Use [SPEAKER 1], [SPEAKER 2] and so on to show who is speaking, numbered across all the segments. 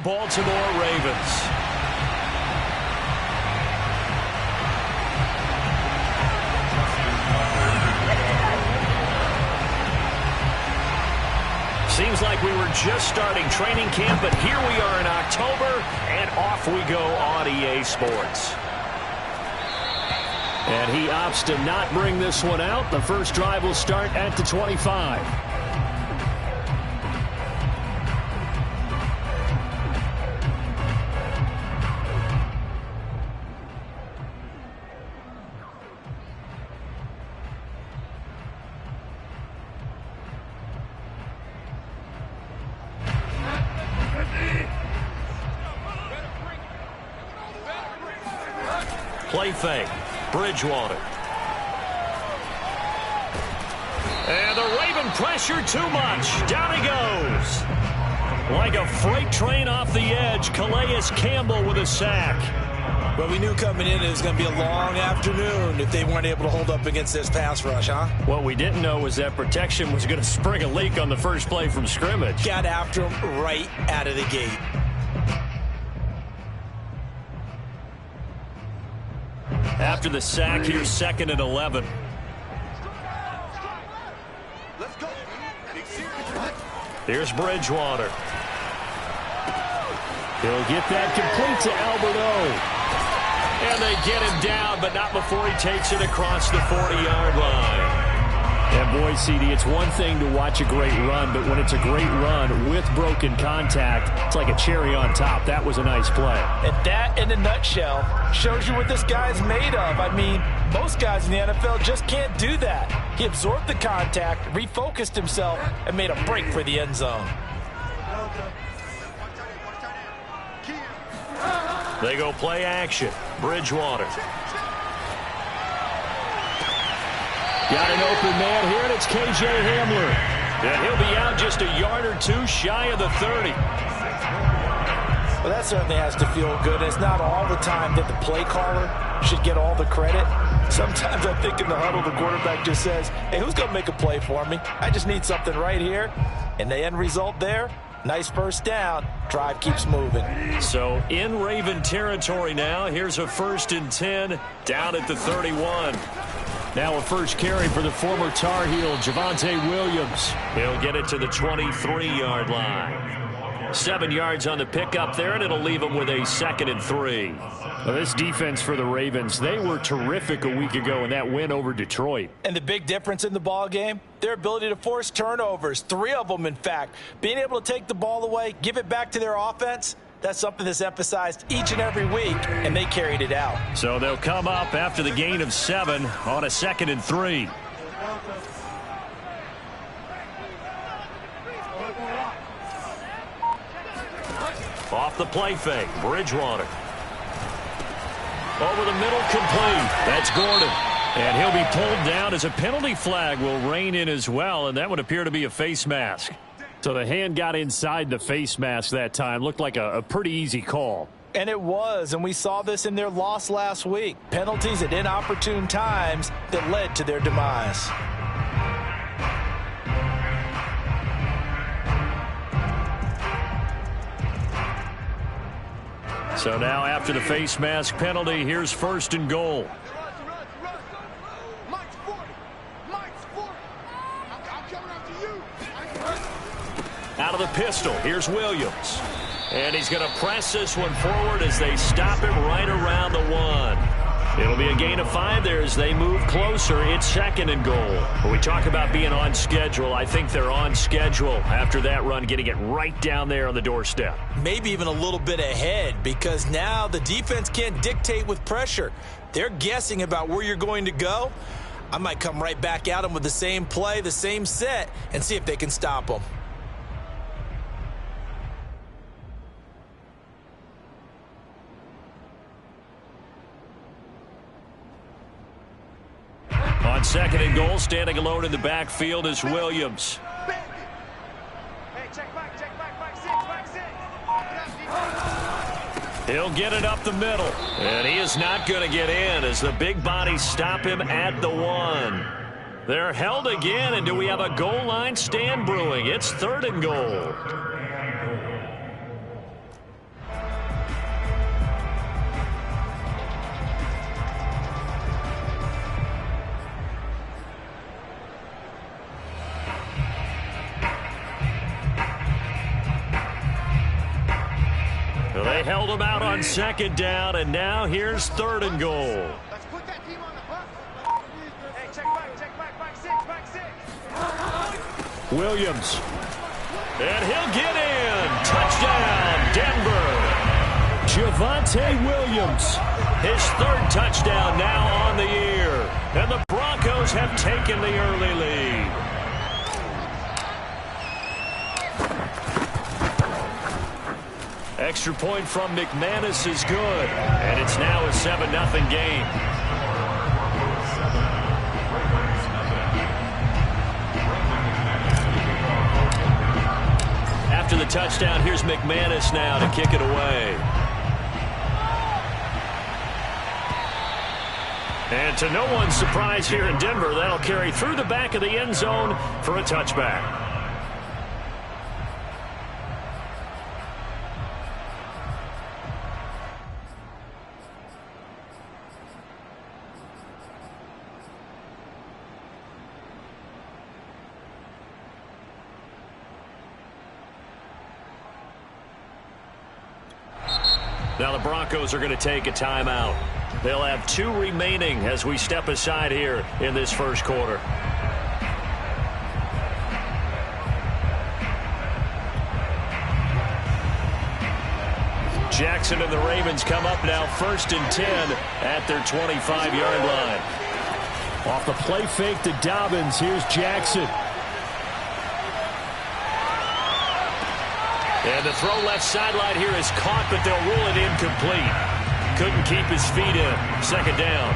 [SPEAKER 1] Baltimore Ravens. Seems like we were just starting training camp, but here we are in October, and off we go on EA Sports. And he opts to not bring this one out. The first drive will start at the 25. Play fake. Bridgewater. And the Raven pressure too much. Down he goes. Like a freight train off the edge, Calais Campbell with a sack.
[SPEAKER 2] Well, we knew coming in it was going to be a long afternoon if they weren't able to hold up against this pass rush, huh?
[SPEAKER 1] What we didn't know was that protection was going to spring a leak on the first play from scrimmage.
[SPEAKER 2] Got after him right out of the gate.
[SPEAKER 1] After the sack, here's 2nd and 11. Here's Bridgewater. He'll get that complete to Alberto. And they get him down, but not before he takes it across the 40-yard line. And boy, CD, it's one thing to watch a great run, but when it's a great run with broken contact, it's like a cherry on top. That was a nice play.
[SPEAKER 3] And that, in a nutshell, shows you what this guy's made of. I mean, most guys in the NFL just can't do that. He absorbed the contact, refocused himself, and made a break for the end zone.
[SPEAKER 1] They go play action. Bridgewater. Got an open man here, and it's K.J. Hamler. And he'll be out just a yard or two shy of the 30.
[SPEAKER 3] Well, that certainly has to feel good. It's not all the time that the play caller should get all the credit. Sometimes I think in the huddle, the quarterback just says, hey, who's going to make a play for me? I just need something right here. And the end result there, nice first down. Drive keeps moving.
[SPEAKER 1] So in Raven territory now, here's a 1st and 10 down at the 31. Now a first carry for the former Tar Heel, Javonte Williams. He'll get it to the 23-yard line. 7 yards on the pickup there, and it'll leave him with a 2nd and 3. Well, this defense for the Ravens, they were terrific a week ago in that win over Detroit.
[SPEAKER 3] And the big difference in the ball game, their ability to force turnovers, 3 of them, in fact. Being able to take the ball away, give it back to their offense, that's something that's emphasized each and every week, and they carried it out.
[SPEAKER 1] So they'll come up after the gain of 7 on a 2nd and 3. Off the play fake, Bridgewater. Over the middle, complete. That's Gordon. And he'll be pulled down as a penalty flag will rein in as well, and that would appear to be a face mask. So the hand got inside the face mask that time. Looked like a pretty easy call.
[SPEAKER 3] And it was, and we saw this in their loss last week. Penalties at inopportune times that led to their demise.
[SPEAKER 1] So now after the face mask penalty, here's 1st and goal. Out of the pistol, here's Williams. And he's going to press this one forward as they stop him right around the 1. It'll be a gain of 5 there as they move closer. It's 2nd and goal. When we talk about being on schedule, I think they're on schedule after that run, getting it right down there on the doorstep.
[SPEAKER 2] Maybe even a little bit ahead, because now the defense can't dictate with pressure. They're guessing about where you're going to go. I might come right back at them with the same play, the same set, and see if they can stop them.
[SPEAKER 1] On 2nd and goal, standing alone in the backfield is Williams. He'll get it up the middle, and he is not going to get in as the big bodies stop him at the 1. They're held again, and do we have a goal line stand brewing? It's 3rd and goal. Well, they held him out on second down, and now here's 3rd and goal.
[SPEAKER 4] Let's put that team on the bus. Hey, check back six.
[SPEAKER 1] Williams. And he'll get in. Touchdown, Denver. Javonte Williams. His 3rd touchdown now on the year. And the Broncos have taken the early lead. Extra point from McManus is good. And it's now a 7-0 game. After the touchdown, here's McManus now to kick it away. And to no one's surprise here in Denver, that'll carry through the back of the end zone for a touchback. Now the Broncos are going to take a timeout. They'll have 2 remaining as we step aside here in this first quarter. Jackson and the Ravens come up now 1st and 10 at their 25-yard line. Off the play fake to Dobbins, here's Jackson. And the throw left sideline here is caught, but they'll rule it incomplete. Couldn't keep his feet in. 2nd down.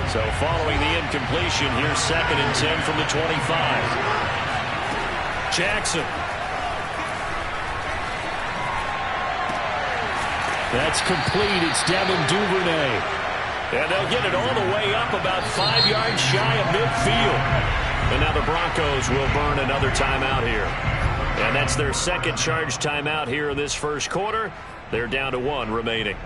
[SPEAKER 1] So following the incompletion, here's 2nd and 10 from the 25. Jackson. That's complete. It's Devin Duvernay. And they'll get it all the way up about 5 yards shy of midfield. And now the Broncos will burn another timeout here. And that's their 2nd charge timeout here in this first quarter. They're down to 1 remaining.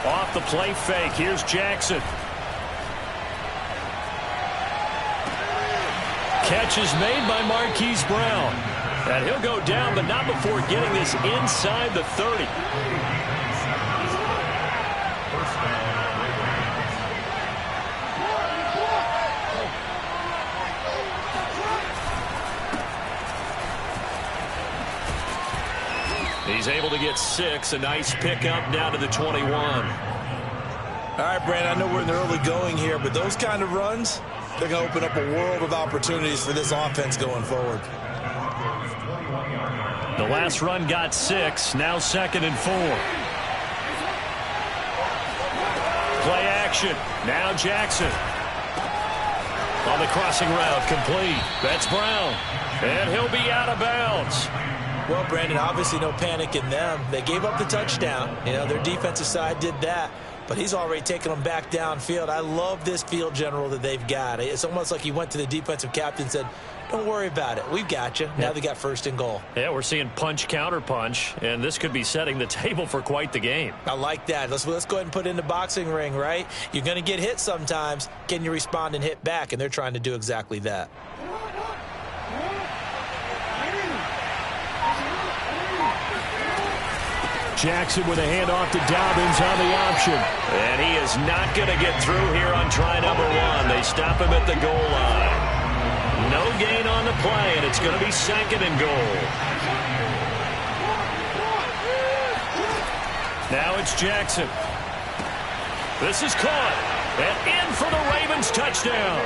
[SPEAKER 1] Off the play fake, here's Jackson. Catch is made by Marquise Brown. And he'll go down, but not before getting this inside the 30. He's able to get 6. A nice pickup down to the 21.
[SPEAKER 2] All right, Brandon, I know we're in the early going here, but those kind of runs, they're going to open up a world of opportunities for this offense going forward.
[SPEAKER 1] The last run got 6. Now 2nd and 4. Play action. Now Jackson. On the crossing route, complete. That's Brown. And he'll be out of bounds.
[SPEAKER 2] Well, Brandon, obviously no panic in them. They gave up the touchdown. You know, their defensive side did that. But he's already taken them back downfield. I love this field general that they've got. It's almost like he went to the defensive captain and said, don't worry about it. We've got you. Now they got 1st and goal.
[SPEAKER 1] Yeah, we're seeing punch, counter punch, and this could be setting the table for quite the game.
[SPEAKER 2] I like that. Let's go ahead and put it in the boxing ring, right? You're going to get hit sometimes. Can you respond and hit back? And they're trying to do exactly that.
[SPEAKER 1] Jackson with a handoff to Dobbins on the option. And he is not going to get through here on try number 1. They stop him at the goal line. No gain on the play, and it's going to be 2nd and goal. Now it's Jackson. This is caught. And in for the Ravens touchdown.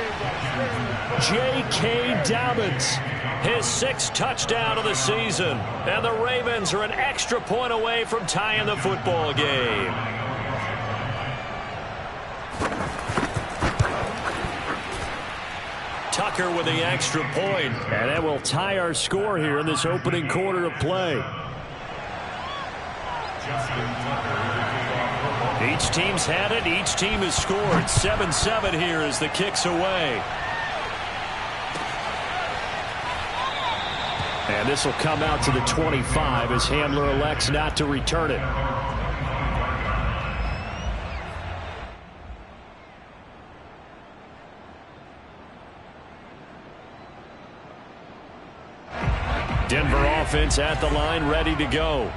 [SPEAKER 1] J.K. Dobbins. His 6th touchdown of the season. And the Ravens are an extra point away from tying the football game. Tucker with the extra point. And that will tie our score here in this opening quarter of play. Each team's had it. Each team has scored. 7-7 here as the kick's away. And this will come out to the 25 as Handler elects not to return it. offense at the line, ready to go.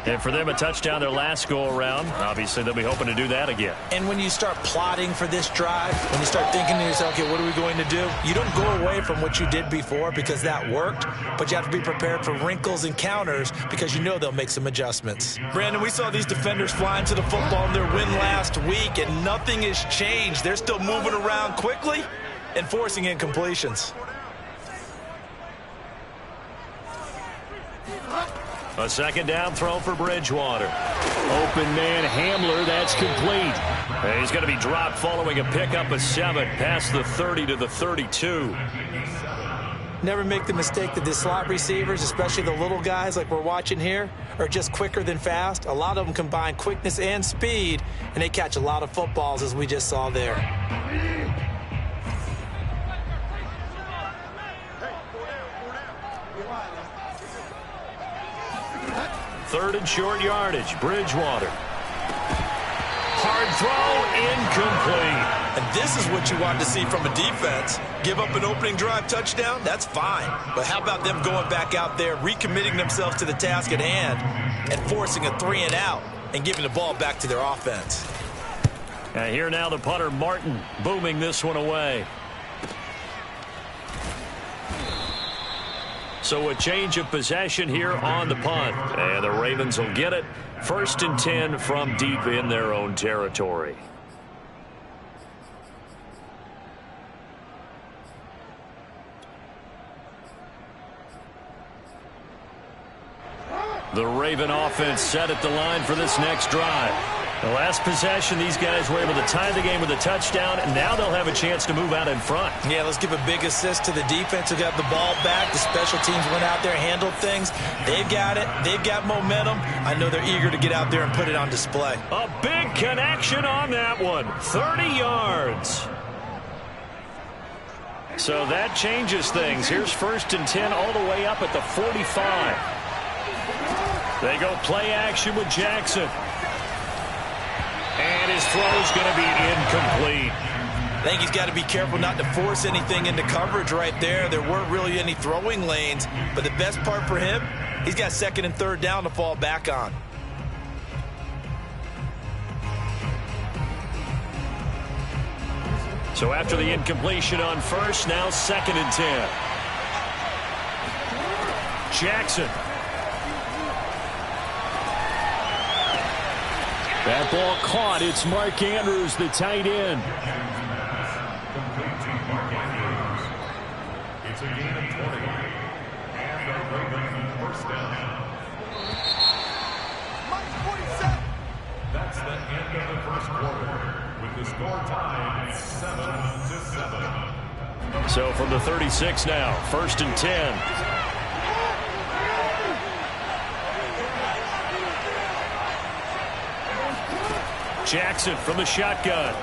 [SPEAKER 1] And for them, a touchdown their last go-around. Obviously, they'll be hoping to do that again.
[SPEAKER 2] And when you start plotting for this drive, when you start thinking to yourself, okay, what are we going to do? You don't go away from what you did before because that worked, but you have to be prepared for wrinkles and counters because you know they'll make some adjustments. Brandon, we saw these defenders flying to the football in their win last week, and nothing has changed. They're still moving around quickly and forcing incompletions.
[SPEAKER 1] A second down throw for Bridgewater. Open man Hamler, that's complete. He's going to be dropped following a pickup of 7 past the 30 to the 32.
[SPEAKER 2] Never make the mistake that the slot receivers, especially the little guys like we're watching here, are just quicker than fast. A lot of them combine quickness and speed, and they catch a lot of footballs as we just saw there.
[SPEAKER 1] Third and short yardage, Bridgewater. Hard throw, incomplete.
[SPEAKER 2] And this is what you want to see from a defense. Give up an opening drive touchdown, that's fine. But how about them going back out there, recommitting themselves to the task at hand, and forcing a 3 and out, and giving the ball back to their offense.
[SPEAKER 1] And here now the punter, Martin, booming this one away. So a change of possession here on the punt. And the Ravens will get it. 1st and 10 from deep in their own territory. The Raven offense set at the line for this next drive. The last possession, these guys were able to tie the game with a touchdown, and now they'll have a chance to move out in front.
[SPEAKER 2] Yeah, let's give a big assist to the defense who got the ball back. The special teams went out there, handled things. They've got it. They've got momentum. I know they're eager to get out there and put it on display.
[SPEAKER 1] A big connection on that one. 30 yards. So that changes things. Here's 1st and 10 all the way up at the 45. They go play action with Jackson. And his throw's going to be incomplete.
[SPEAKER 2] I think he's got to be careful not to force anything into coverage right there. There weren't really any throwing lanes. But the best part for him, he's got 2nd and 3rd down to fall back on.
[SPEAKER 1] So after the incompletion on 1st, now 2nd and 10. Jackson. That ball caught. It's Mark Andrews, the tight end.
[SPEAKER 5] It's a gain of 20. And the Ravens first down. That's the end of the first quarter. With the score tied 7-7.
[SPEAKER 1] So from the 36 now, 1st and 10. Jackson from the shotgun.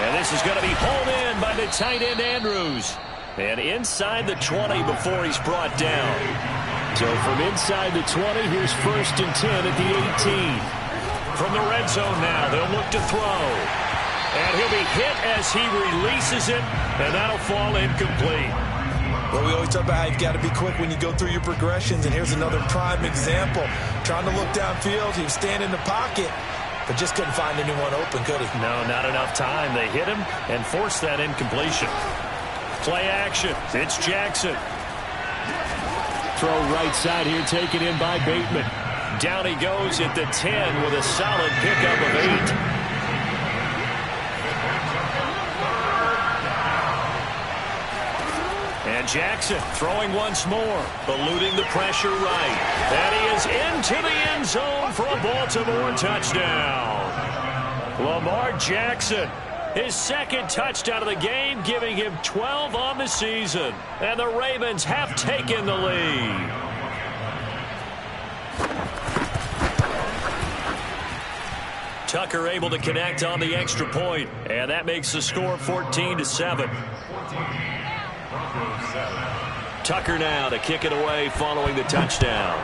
[SPEAKER 1] And this is going to be hauled in by the tight end, Andrews. And inside the 20 before he's brought down. So from inside the 20, here's 1st and 10 at the 18. From the red zone now, they'll look to throw. And he'll be hit as he releases it, and that'll fall incomplete.
[SPEAKER 2] Well, we always talk about how you've got to be quick when you go through your progressions, and here's another prime example. Trying to look downfield, he was standing in the pocket, but just couldn't find anyone open, could he?
[SPEAKER 1] No, not enough time. They hit him and forced that incompletion. Play action. It's Jackson. Throw right side here, taken in by Bateman. Down he goes at the 10 with a solid pickup of 8. And Jackson throwing once more, eluding the pressure right. And he is into the end zone for a Baltimore touchdown. Lamar Jackson, his 2nd touchdown of the game, giving him 12 on the season. And the Ravens have taken the lead. Tucker able to connect on the extra point, and that makes the score 14-7. Tucker now to kick it away following the touchdown.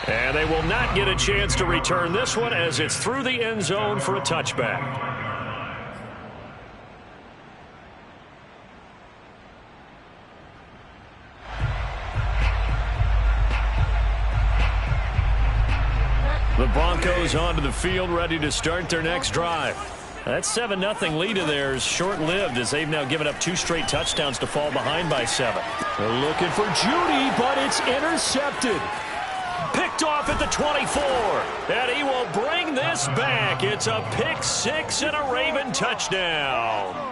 [SPEAKER 1] And they will not get a chance to return this one as it's through the end zone for a touchback. The Broncos onto the field, ready to start their next drive. That 7-0 lead of theirs short-lived as they've now given up 2 straight touchdowns to fall behind by 7. They're looking for Judy, but it's intercepted. Picked off at the 24, and he will bring this back. It's a pick 6 and a Raven touchdown.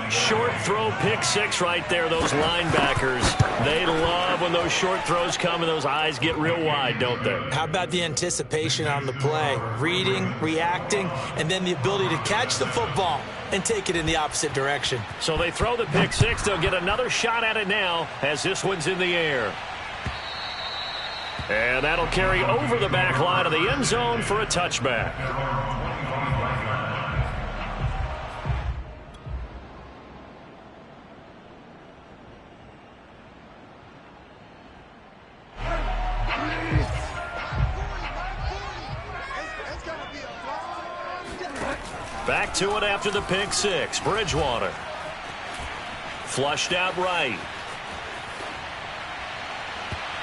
[SPEAKER 1] Short throw pick 6 right there. Those linebackers, they love when those short throws come and those eyes get real wide, don't they?
[SPEAKER 2] How about the anticipation on the play? Reading, reacting, and then the ability to catch the football and take it in the opposite direction.
[SPEAKER 1] So they throw the pick 6. They'll get another shot at it now as this one's in the air. And that'll carry over the back line of the end zone for a touchback. Back to it after the pick 6. Bridgewater. Flushed out right.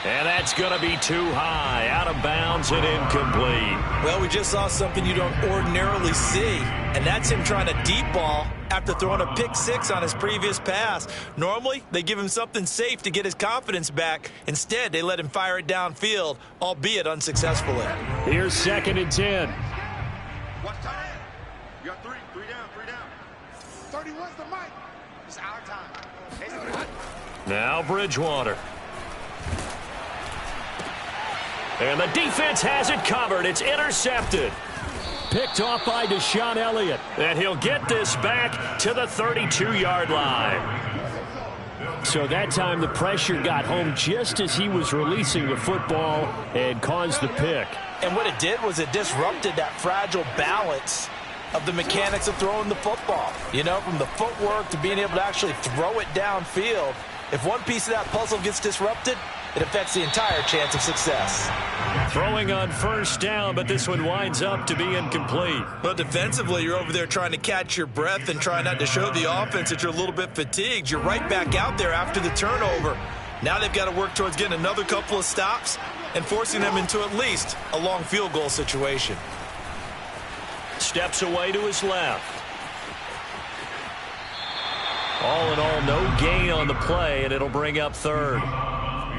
[SPEAKER 1] And that's going to be too high. Out of bounds and incomplete.
[SPEAKER 2] Well, we just saw something you don't ordinarily see, and that's him trying to deep ball after throwing a pick 6 on his previous pass. Normally, they give him something safe to get his confidence back. Instead, they let him fire it downfield, albeit unsuccessfully.
[SPEAKER 1] Here's 2nd and 10.
[SPEAKER 4] Watch tight end. You got 3 down. 31's the mic. It's our time.
[SPEAKER 1] Now Bridgewater. And the defense has it covered. It's intercepted. Picked off by Deshaun Elliott. And he'll get this back to the 32-yard line. So that time the pressure got home just as he was releasing the football and caused the pick.
[SPEAKER 2] And what it did was it disrupted that fragile balance of the mechanics of throwing the football. You know, from the footwork to being able to actually throw it downfield. If one piece of that puzzle gets disrupted, it affects the entire chance of success.
[SPEAKER 1] Throwing on 1st down, but this one winds up to be incomplete.
[SPEAKER 2] But defensively, you're over there trying to catch your breath and try not to show the offense that you're a little bit fatigued. You're right back out there after the turnover. Now they've got to work towards getting another couple of stops and forcing them into at least a long field goal situation.
[SPEAKER 1] Steps away to his left. All in all, no gain on the play, and it'll bring up 3rd.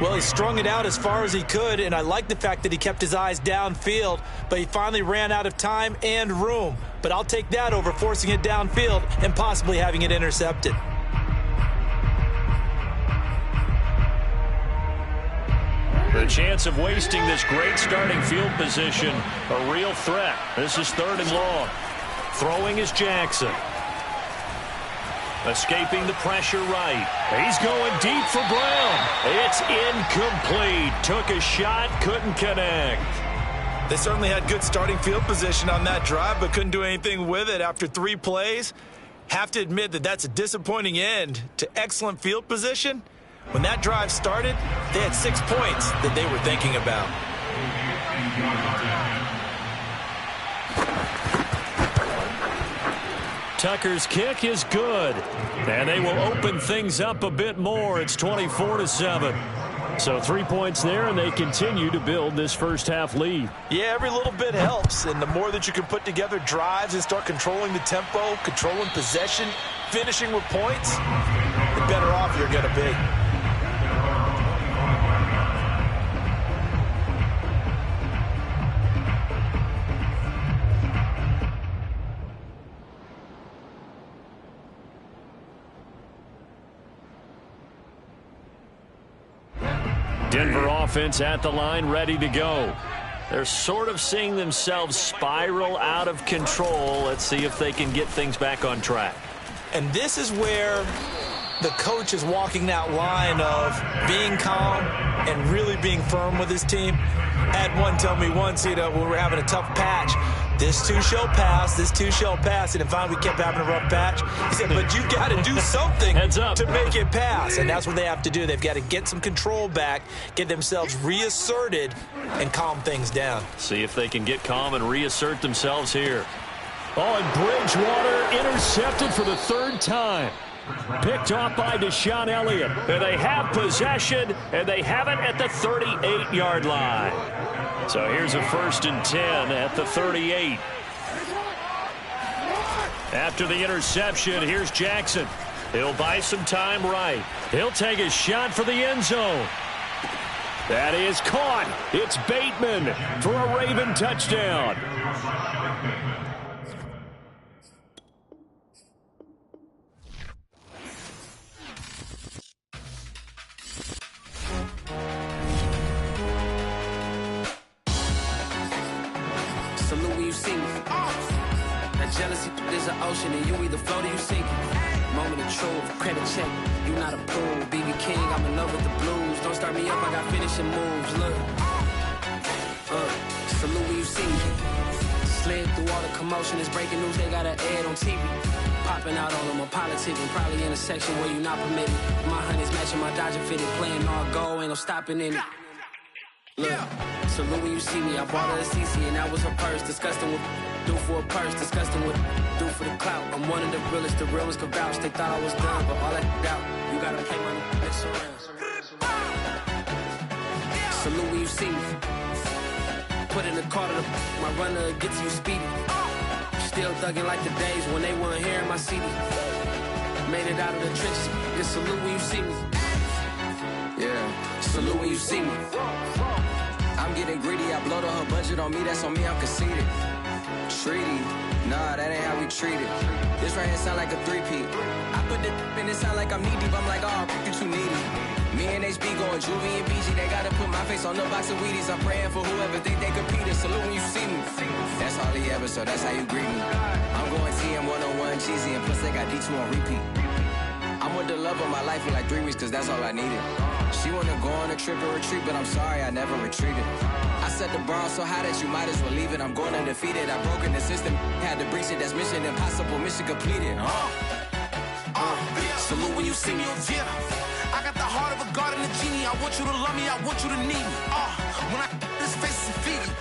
[SPEAKER 2] Well, he strung it out as far as he could, and I like the fact that he kept his eyes downfield, but he finally ran out of time and room. But I'll take that over forcing it downfield and possibly having it intercepted.
[SPEAKER 1] The chance of wasting this great starting field position, a real threat. This is 3rd and long. Throwing is Jackson. Escaping the pressure right. He's going deep for Brown. It's incomplete. Took a shot, couldn't connect.
[SPEAKER 2] They certainly had good starting field position on that drive, but couldn't do anything with it after 3 plays. Have to admit that that's a disappointing end to excellent field position. When that drive started, they had 6 points that they were thinking about.
[SPEAKER 1] Tucker's kick is good, and they will open things up a bit more. It's 24-7. So 3 points there, and they continue to build this first half lead.
[SPEAKER 2] Yeah, every little bit helps, and the more that you can put together drives and start controlling the tempo, controlling possession, finishing with points, the better off you're going to be.
[SPEAKER 1] Denver offense at the line, ready to go. They're sort of seeing themselves spiral out of control. Let's see if they can get things back on track.
[SPEAKER 2] And this is where the coach is walking that line of being calm and really being firm with his team. I had one tell me once, when we were having a tough patch, this too shall pass, this too shall pass. And finally we kept having a rough patch. He said, but you got to do something to make it pass. And that's what they have to do. They've got to get some control back, get themselves reasserted, and calm things down.
[SPEAKER 1] See if they can get calm and reassert themselves here. Oh, and Bridgewater intercepted for the 3rd time. Picked off by Deshaun Elliott. And they have possession, and they have it at the 38-yard line. So here's a 1st and 10 at the 38. After the interception, here's Jackson. He'll buy some time right. He'll take a shot for the end zone. That is caught. It's Bateman for a Raven touchdown.
[SPEAKER 6] Salute when you see me. That jealousy is an ocean, and you either float or you sink it. Moment of truth, credit check. You not approved. BB King, I'm in love with the blues. Don't start me up, I got finishing moves. Look. Salute when you see me. Slid through all the commotion. It's breaking news, they got an ad on TV. Popping out on them, I'm politicking. Probably in a section where you not permitted. My honey's matching my Dodger fitted. Playing all go, ain't no stopping in it. Look, salute when you see me. I bought her a CC and that was her purse. Disgusting with do for a purse. Disgusting with do for the clout. I'm one of the realest could vouch. They thought I was done, but all that out. You gotta play my next around. Salute when you see me. Put in the car to my runner gets you speedy. Still thugging like the days when they weren't here in my CD. Made it out of the trenches. Just salute when you see me. Yeah, salute when you see me. I'm getting greedy, I blowed her budget on me, that's on me, I'm conceited. Treaty, nah, that ain't how we treat it. This right here sound like a three-peat. I put the in it sound like I'm knee deep, I'm like, oh, you too needy. Me and HB going Juvie and BG, they gotta put my face on the box of Wheaties. I'm praying for whoever think they competed. Salute when you see me. That's all he ever, so that's how you greet me. I'm going TM 101 cheesy, and plus they got D2 on repeat. I'm with the love of my life for like 3 weeks, cause that's all I needed. She wanna go on a trip or retreat, but I'm sorry, I never retreated. I set the bar so high that you might as well leave it. I'm going undefeated, I've broken the system. Had to breach it, that's mission impossible, mission completed.
[SPEAKER 7] Salute when you see me, yeah. I got the heart of a god and a genie. I want you to love me, I want you to need me. When I this face is feeding.